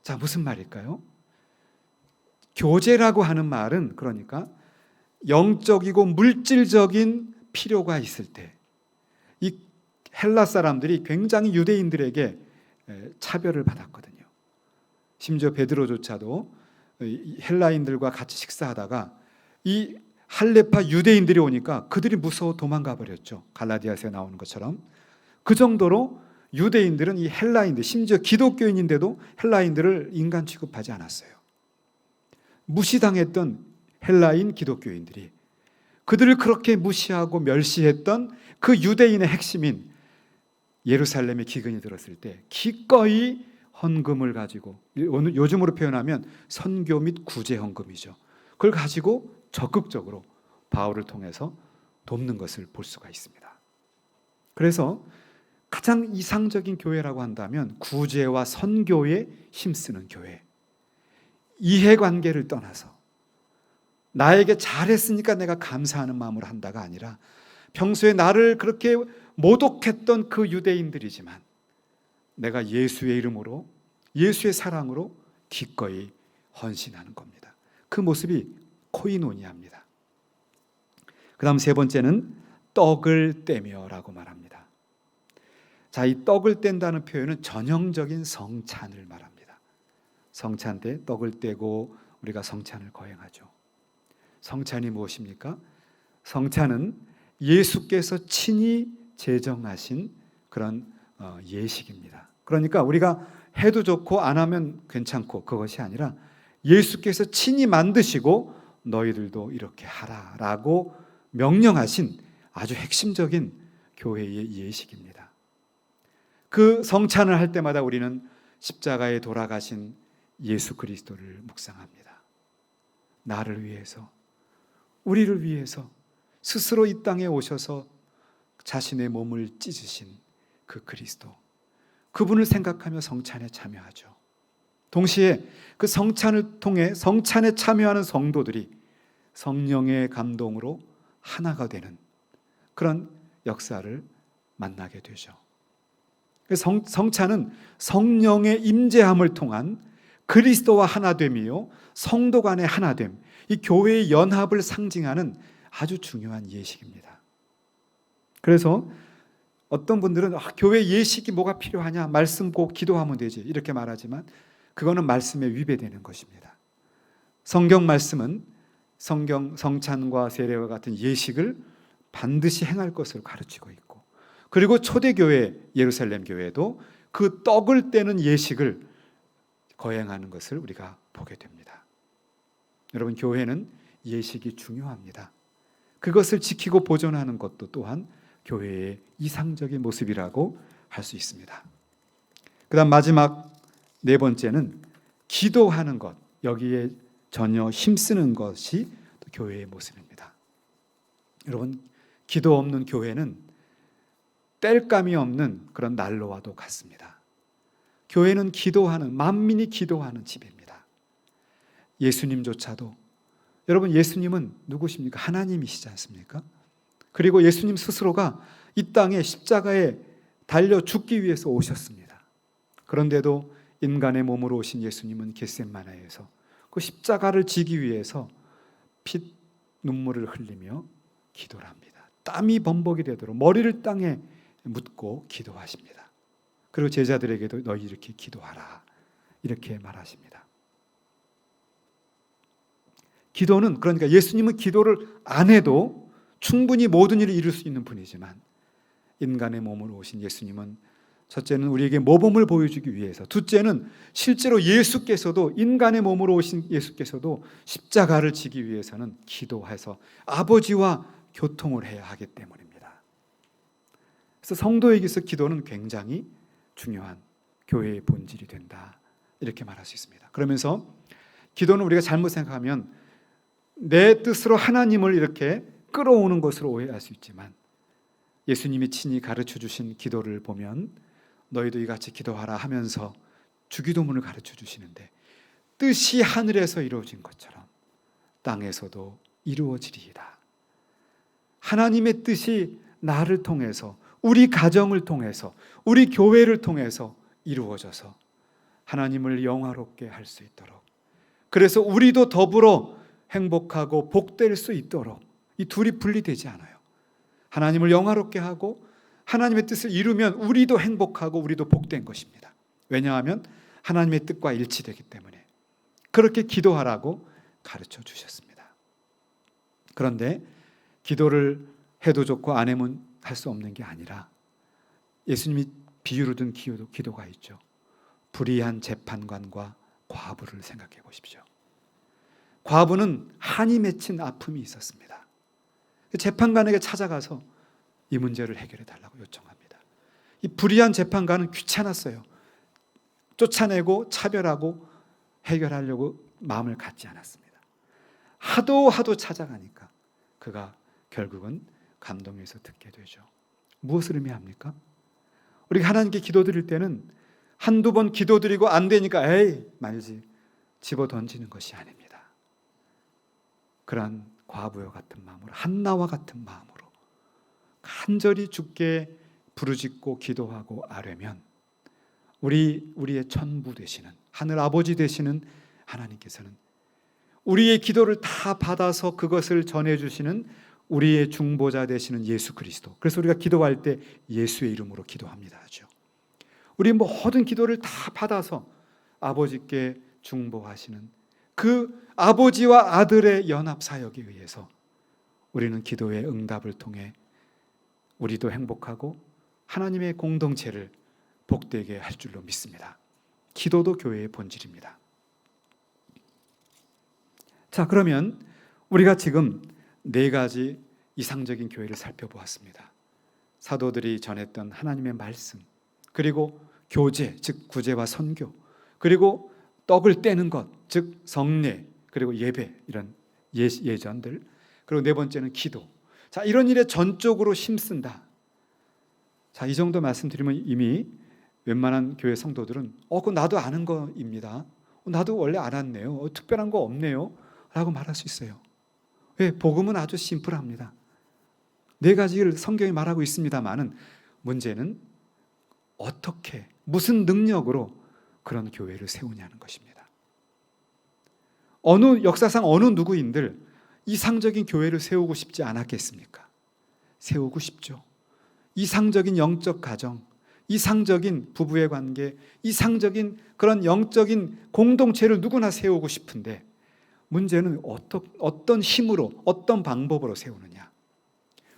자, 무슨 말일까요? 교제라고 하는 말은 그러니까 영적이고 물질적인 필요가 있을 때 이 헬라 사람들이 굉장히 유대인들에게 차별을 받았거든요. 심지어 베드로조차도 헬라인들과 같이 식사하다가 이 할레파 유대인들이 오니까 그들이 무서워 도망가 버렸죠. 갈라디아서에 나오는 것처럼. 그 정도로 유대인들은 이 헬라인들, 심지어 기독교인인데도 헬라인들을 인간 취급하지 않았어요. 무시당했던 헬라인 기독교인들이 그들을 그렇게 무시하고 멸시했던 그 유대인의 핵심인 예루살렘에 기근이 들었을 때 기꺼이 헌금을 가지고, 요즘으로 표현하면 선교 및 구제 헌금이죠. 그걸 가지고 적극적으로 바울을 통해서 돕는 것을 볼 수가 있습니다. 그래서 가장 이상적인 교회라고 한다면 구제와 선교에 힘쓰는 교회. 이해관계를 떠나서 나에게 잘했으니까 내가 감사하는 마음으로 한다가 아니라 평소에 나를 그렇게 모독했던 그 유대인들이지만 내가 예수의 이름으로 예수의 사랑으로 기꺼이 헌신하는 겁니다. 그 모습이 코이노니아입니다. 그 다음 세 번째는 떡을 떼며라고 말합니다. 자, 이 떡을 뗀다는 표현은 전형적인 성찬을 말합니다. 성찬 때 떡을 떼고 우리가 성찬을 거행하죠. 성찬이 무엇입니까? 성찬은 예수께서 친히 제정하신 그런 예식입니다. 그러니까 우리가 해도 좋고 안 하면 괜찮고 그것이 아니라 예수께서 친히 만드시고 너희들도 이렇게 하라라고 명령하신 아주 핵심적인 교회의 예식입니다. 그 성찬을 할 때마다 우리는 십자가에 돌아가신 예수 그리스도를 묵상합니다. 나를 위해서, 우리를 위해서 스스로 이 땅에 오셔서 자신의 몸을 찢으신 그 그리스도, 그분을 생각하며 성찬에 참여하죠. 동시에 그 성찬을 통해 성찬에 참여하는 성도들이 성령의 감동으로 하나가 되는 그런 역사를 만나게 되죠. 성찬은 성령의 임재함을 통한 그리스도와 하나됨이요 성도 간의 하나됨, 이 교회의 연합을 상징하는 아주 중요한 예식입니다. 그래서 어떤 분들은 교회 예식이 뭐가 필요하냐, 말씀 꼭 기도하면 되지 이렇게 말하지만 그거는 말씀에 위배되는 것입니다. 성경 말씀은 성찬과 세례와 같은 예식을 반드시 행할 것을 가르치고 있고, 그리고 초대교회 예루살렘 교회도 그 떡을 떼는 예식을 거행하는 것을 우리가 보게 됩니다. 여러분, 교회는 예식이 중요합니다. 그것을 지키고 보존하는 것도 또한 교회의 이상적인 모습이라고 할 수 있습니다. 그 다음 마지막 네 번째는 기도하는 것, 여기에 전혀 힘쓰는 것이 또 교회의 모습입니다. 여러분, 기도 없는 교회는 땔감이 없는 그런 난로와도 같습니다. 교회는 기도하는, 만민이 기도하는 집입니다. 예수님조차도, 여러분, 예수님은 누구십니까? 하나님이시지 않습니까? 그리고 예수님 스스로가 이 땅에 십자가에 달려 죽기 위해서 오셨습니다. 그런데도 인간의 몸으로 오신 예수님은 겟세마네에서 그 십자가를 지기 위해서 피 눈물을 흘리며 기도를 합니다. 땀이 범벅이 되도록 머리를 땅에 묻고 기도하십니다. 그리고 제자들에게도 너희 이렇게 기도하라, 이렇게 말하십니다. 기도는, 그러니까 예수님은 기도를 안 해도 충분히 모든 일을 이룰 수 있는 분이지만, 인간의 몸으로 오신 예수님은 첫째는 우리에게 모범을 보여주기 위해서, 둘째는 실제로 예수께서도, 인간의 몸으로 오신 예수께서도 십자가를 지기 위해서는 기도해서 아버지와 교통을 해야 하기 때문입니다. 그래서 성도에게서 기도는 굉장히 중요한 교회의 본질이 된다, 이렇게 말할 수 있습니다. 그러면서 기도는 우리가 잘못 생각하면 내 뜻으로 하나님을 이렇게 끌어오는 것으로 오해할 수 있지만, 예수님이 친히 가르쳐 주신 기도를 보면 너희도 이같이 기도하라 하면서 주기도문을 가르쳐 주시는데, 뜻이 하늘에서 이루어진 것처럼 땅에서도 이루어지리이다. 하나님의 뜻이 나를 통해서, 우리 가정을 통해서, 우리 교회를 통해서 이루어져서 하나님을 영화롭게 할 수 있도록, 그래서 우리도 더불어 행복하고 복될 수 있도록, 이 둘이 분리되지 않아요. 하나님을 영화롭게 하고 하나님의 뜻을 이루면 우리도 행복하고 우리도 복된 것입니다. 왜냐하면 하나님의 뜻과 일치되기 때문에 그렇게 기도하라고 가르쳐 주셨습니다. 그런데 기도를 해도 좋고 안 하면 할 수 없는 게 아니라, 예수님이 비유로 든 기도가 있죠. 불의한 재판관과 과부를 생각해 보십시오. 과부는 한이 맺힌 아픔이 있었습니다. 재판관에게 찾아가서 이 문제를 해결해 달라고 요청합니다. 이 불의한 재판관은 귀찮았어요. 쫓아내고 차별하고 해결하려고 마음을 갖지 않았습니다. 하도 찾아가니까 그가 결국은 감동해서 듣게 되죠. 무엇을 의미합니까? 우리가 하나님께 기도드릴 때는 한두 번 기도드리고 안 되니까 에이 말지 집어 던지는 것이 아닙니다. 그러한 과부와 같은 마음으로, 한나와 같은 마음으로 간절히 주께 부르짖고 기도하고 아뢰면 우리의 전부 되시는 하늘 아버지 되시는 하나님께서는 우리의 기도를 다 받아서 그것을 전해주시는 우리의 중보자 되시는 예수 그리스도, 그래서 우리가 기도할 때 예수의 이름으로 기도합니다 하죠. 우리 모든 기도를 다 받아서 아버지께 중보하시는 그 아버지와 아들의 연합 사역에 의해서 우리는 기도의 응답을 통해 우리도 행복하고 하나님의 공동체를 복되게 할 줄로 믿습니다. 기도도 교회의 본질입니다. 자, 그러면 우리가 지금 네 가지 이상적인 교회를 살펴보았습니다. 사도들이 전했던 하나님의 말씀, 그리고 교제, 즉 구제와 선교, 그리고 떡을 떼는 것, 즉 성례, 그리고 예배, 이런 예전들, 그리고 네 번째는 기도. 자, 이런 일에 전적으로 힘쓴다. 자, 이 정도 말씀드리면 이미 웬만한 교회 성도들은 그거 나도 아는 거입니다. 나도 원래 알았네요. 특별한 거 없네요. 라고 말할 수 있어요. 왜? 복음은 아주 심플합니다. 네 가지를 성경이 말하고 있습니다만은 문제는 어떻게, 무슨 능력으로 그런 교회를 세우냐는 것입니다. 역사상 어느 누구인들 이상적인 교회를 세우고 싶지 않았겠습니까? 세우고 싶죠. 이상적인 영적 가정, 이상적인 부부의 관계, 이상적인 그런 영적인 공동체를 누구나 세우고 싶은데, 문제는 어떤 힘으로, 어떤 방법으로 세우느냐.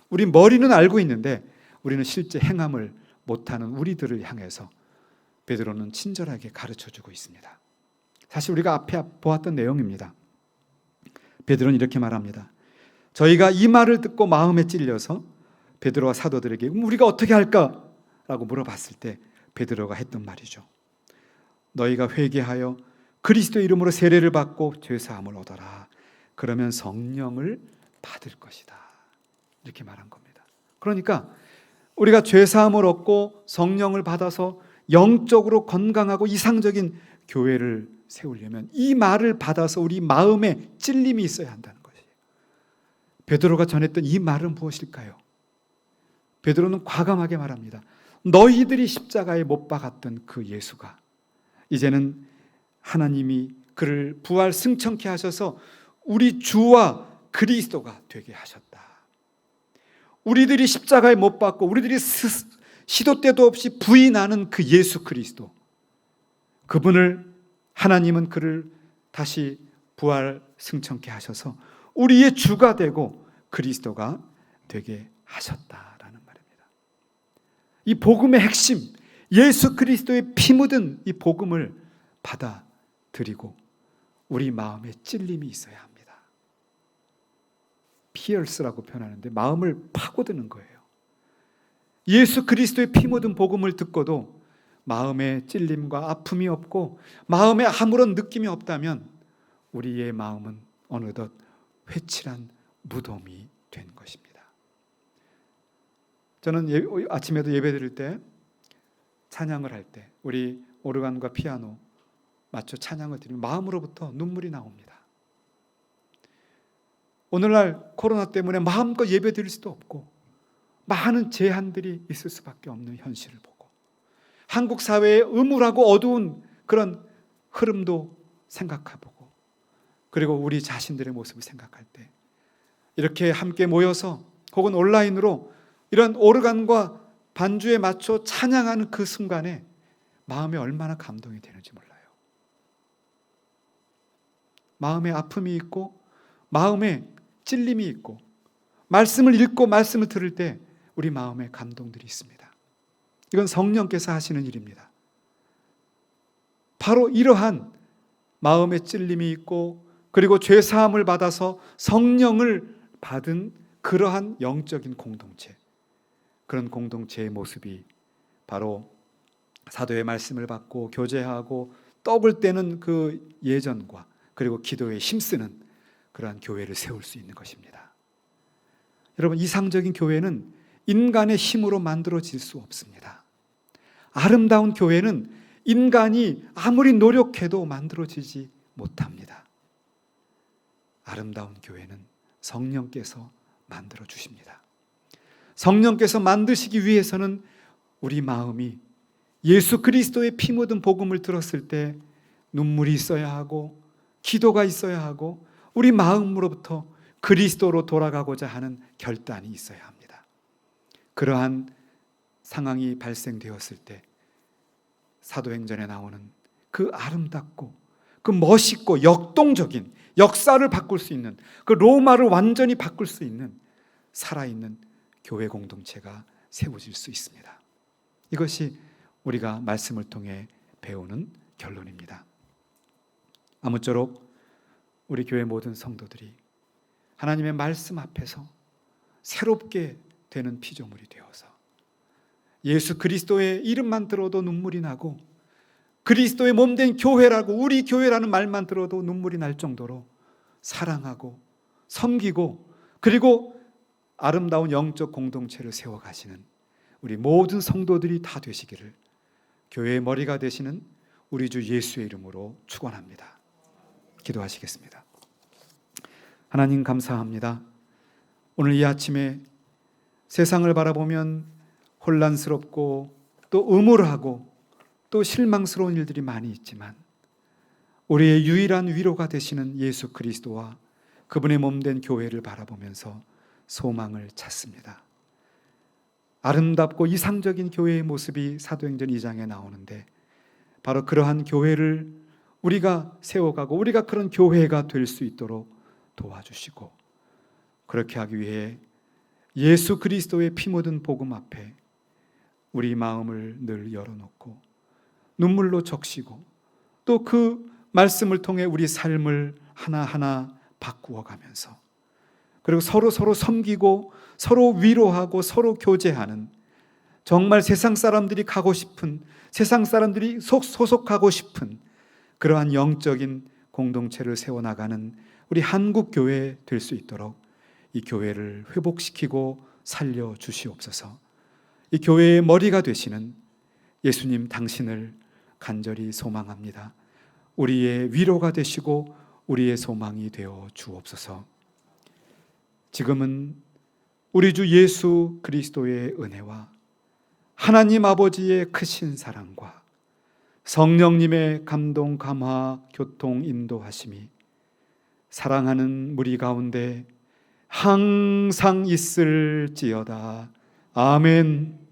우리 머리는 알고 있는데 우리는 실제 행함을 못하는 우리들을 향해서 베드로는 친절하게 가르쳐주고 있습니다. 사실 우리가 앞에 보았던 내용입니다. 베드로는 이렇게 말합니다. 저희가 이 말을 듣고 마음에 찔려서 베드로와 사도들에게 우리가 어떻게 할까? 라고 물어봤을 때 베드로가 했던 말이죠. 너희가 회개하여 그리스도의 이름으로 세례를 받고 죄사함을 얻어라. 그러면 성령을 받을 것이다. 이렇게 말한 겁니다. 그러니까 우리가 죄사함을 얻고 성령을 받아서 영적으로 건강하고 이상적인 교회를 세우려면 이 말을 받아서 우리 마음에 찔림이 있어야 한다는 것이에요. 베드로가 전했던 이 말은 무엇일까요? 베드로는 과감하게 말합니다. 너희들이 십자가에 못 박았던 그 예수가 이제는 하나님이 그를 부활 승천케 하셔서 우리 주와 그리스도가 되게 하셨다. 우리들이 십자가에 못 박고 우리들이 시도 때도 없이 부인하는 그 예수 그리스도, 그분을 하나님은 그를 다시 부활 승천케 하셔서 우리의 주가 되고 그리스도가 되게 하셨다라는 말입니다. 이 복음의 핵심, 예수 그리스도의 피 묻은 이 복음을 받아들이고 우리 마음에 찔림이 있어야 합니다. 피얼스라고 표현하는데 마음을 파고드는 거예요. 예수 그리스도의 피 묻은 복음을 듣고도 마음에 찔림과 아픔이 없고 마음에 아무런 느낌이 없다면 우리의 마음은 어느덧 회칠한 무덤이 된 것입니다. 저는 아침에도 예배 드릴 때, 찬양을 할 때 우리 오르간과 피아노 맞춰 찬양을 드리면 마음으로부터 눈물이 나옵니다. 오늘날 코로나 때문에 마음껏 예배 드릴 수도 없고 많은 제한들이 있을 수밖에 없는 현실을 보고 한국 사회의 음울하고 어두운 그런 흐름도 생각해보고 그리고 우리 자신들의 모습을 생각할 때 이렇게 함께 모여서 혹은 온라인으로 이런 오르간과 반주에 맞춰 찬양하는 그 순간에 마음에 얼마나 감동이 되는지 몰라요. 마음에 아픔이 있고 마음에 찔림이 있고 말씀을 읽고 말씀을 들을 때 우리 마음에 감동들이 있습니다. 이건 성령께서 하시는 일입니다. 바로 이러한 마음에 찔림이 있고 그리고 죄 사함을 받아서 성령을 받은 그러한 영적인 공동체, 그런 공동체의 모습이 바로 사도의 말씀을 받고 교제하고 떡을 떼는 그 예전과 그리고 기도에 힘쓰는 그러한 교회를 세울 수 있는 것입니다. 여러분, 이상적인 교회는 인간의 힘으로 만들어질 수 없습니다. 아름다운 교회는 인간이 아무리 노력해도 만들어지지 못합니다. 아름다운 교회는 성령께서 만들어 주십니다. 성령께서 만드시기 위해서는 우리 마음이 예수 그리스도의 피 묻은 복음을 들었을 때 눈물이 있어야 하고 기도가 있어야 하고 우리 마음으로부터 그리스도로 돌아가고자 하는 결단이 있어야 합니다. 그러한 상황이 발생되었을 때 사도행전에 나오는 그 아름답고 그 멋있고 역동적인 역사를 바꿀 수 있는 그 로마를 완전히 바꿀 수 있는 살아있는 교회 공동체가 세워질 수 있습니다. 이것이 우리가 말씀을 통해 배우는 결론입니다. 아무쪼록 우리 교회 모든 성도들이 하나님의 말씀 앞에서 새롭게 되는 피조물이 되어서 예수 그리스도의 이름만 들어도 눈물이 나고 그리스도의 몸된 교회라고 우리 교회라는 말만 들어도 눈물이 날 정도로 사랑하고 섬기고 그리고 아름다운 영적 공동체를 세워가시는 우리 모든 성도들이 다 되시기를 교회의 머리가 되시는 우리 주 예수의 이름으로 축원합니다. 기도하시겠습니다. 하나님 감사합니다. 오늘 이 아침에 세상을 바라보면 혼란스럽고 또 음울하고 또 실망스러운 일들이 많이 있지만 우리의 유일한 위로가 되시는 예수 그리스도와 그분의 몸된 교회를 바라보면서 소망을 찾습니다. 아름답고 이상적인 교회의 모습이 사도행전 2장에 나오는데 바로 그러한 교회를 우리가 세워가고 우리가 그런 교회가 될 수 있도록 도와주시고 그렇게 하기 위해 예수 그리스도의 피 묻은 복음 앞에 우리 마음을 늘 열어놓고 눈물로 적시고 또 그 말씀을 통해 우리 삶을 하나하나 바꾸어 가면서 그리고 서로 섬기고 서로 위로하고 서로 교제하는 정말 세상 사람들이 가고 싶은 세상 사람들이 소속하고 싶은 그러한 영적인 공동체를 세워나가는 우리 한국 교회 될 수 있도록 이 교회를 회복시키고 살려 주시옵소서. 이 교회의 머리가 되시는 예수님 당신을 간절히 소망합니다. 우리의 위로가 되시고 우리의 소망이 되어 주옵소서. 지금은 우리 주 예수 그리스도의 은혜와 하나님 아버지의 크신 사랑과 성령님의 감동, 감화, 교통, 인도하심이 사랑하는 무리 가운데 항상 있을지어다. 아멘.